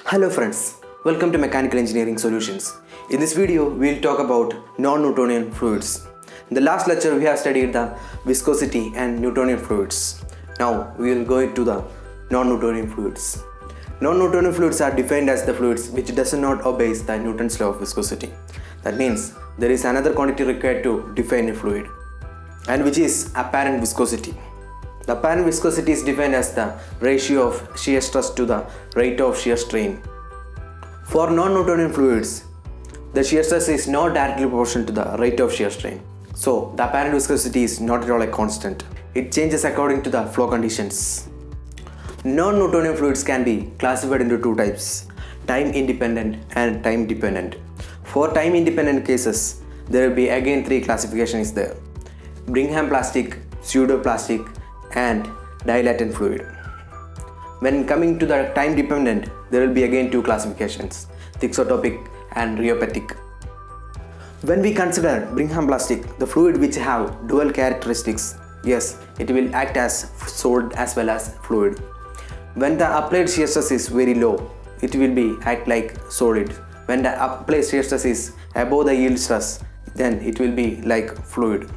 Hello friends, welcome to Mechanical Engineering Solutions. In this video, we will talk about non-Newtonian fluids. In the last lecture, we have studied the viscosity and Newtonian fluids. Now, we will go into the non-Newtonian fluids. Non-Newtonian fluids are defined as the fluids which does not obey the Newton's law of viscosity. That means there is another quantity required to define a fluid, and which is apparent viscosity. The apparent viscosity is defined as the ratio of shear stress to the rate of shear strain. For non-Newtonian fluids, the shear stress is not directly proportional to the rate of shear strain. So, the apparent viscosity is not at all a constant. It changes according to the flow conditions. Non-Newtonian fluids can be classified into two types: time-independent and time-dependent. For time-independent cases, there will be again three classifications there: Brigham-plastic, pseudoplastic, and dilatant fluid. When coming to the time dependent, there will be again two classifications: thixotropic and rheopatic. When we consider Brigham-plastic, the fluid which have dual characteristics, yes, it will act as solid as well as fluid. When the applied shear stress is very low, it will be act like solid. When the applied shear stress is above the yield stress, then it will be like fluid.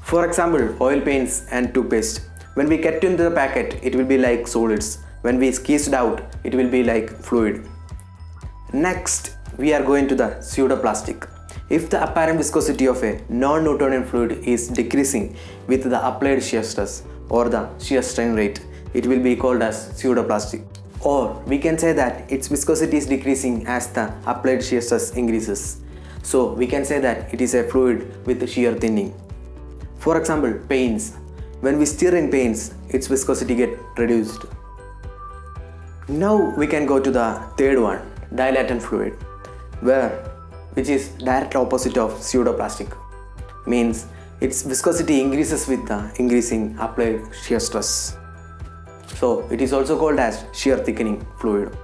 For example, oil paints and toothpaste. When we get into the packet, it will be like solids. When we squeeze it out, it will be like fluid. Next, we are going to the pseudoplastic. If the apparent viscosity of a non-Newtonian fluid is decreasing with the applied shear stress or the shear strain rate, it will be called as pseudoplastic. Or we can say that its viscosity is decreasing as the applied shear stress increases. So we can say that it is a fluid with shear thinning. For example, paints. When we stir in paints, its viscosity gets reduced. Now we can go to the third one, dilatant fluid, which is direct opposite of pseudoplastic. Means its viscosity increases with the increasing applied shear stress. So it is also called as shear thickening fluid.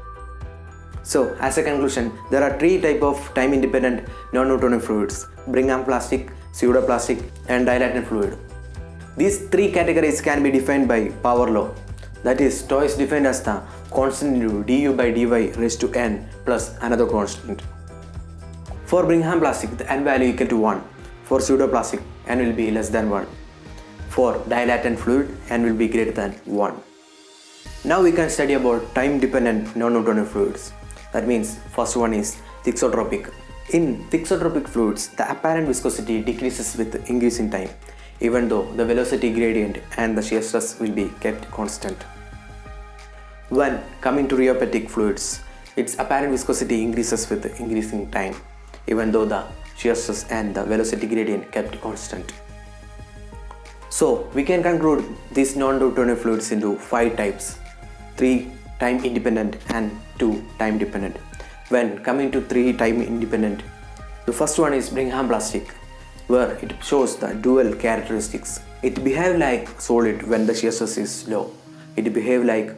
So as a conclusion, there are three types of time-independent non-Newtonian fluids: Brigham-plastic, pseudoplastic, and dilatant fluid. These three categories can be defined by power law. That is, τ is defined as the constant into du by dy raised to n plus another constant. For Brigham-plastic, the n value equal to 1. For pseudoplastic, n will be less than 1. For dilatant fluid, n will be greater than 1. Now we can study about time-dependent non-Newtonian fluids. That means first one is thixotropic. In thixotropic fluids, the apparent viscosity decreases with increase in time, even though the velocity gradient and the shear stress will be kept constant. When coming to rheopatic fluids, its apparent viscosity increases with increasing time, even though the shear stress and the velocity gradient kept constant. So we can conclude these non-Newtonian fluids into 5 types: 3 time independent and 2 time dependent. When coming to 3 time independent, the first one is Brigham-plastic, where it shows the dual characteristics. It behaves like solid when the shear stress is low. It behaves like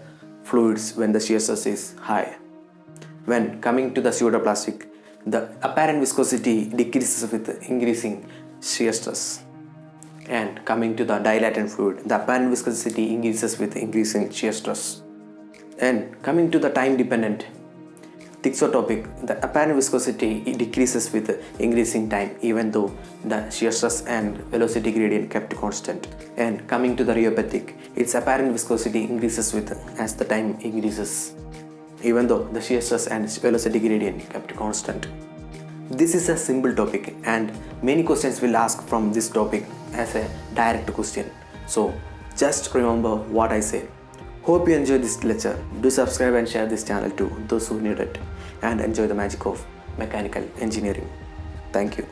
fluids when the shear stress is high. When coming to the pseudoplastic, the apparent viscosity decreases with increasing shear stress. And coming to the dilatant fluid, the apparent viscosity increases with increasing shear stress. And coming to the time dependent, thixotropic, the apparent viscosity decreases with increasing time, even though the shear stress and velocity gradient kept constant. And coming to the rheopatic, its apparent viscosity increases with as the time increases, even though the shear stress and velocity gradient kept constant. This is a simple topic, and many questions will ask from this topic as a direct question. So just remember what I said. Hope you enjoyed this lecture. Do subscribe and share this channel to those who need it, and enjoy the magic of mechanical engineering. Thank you.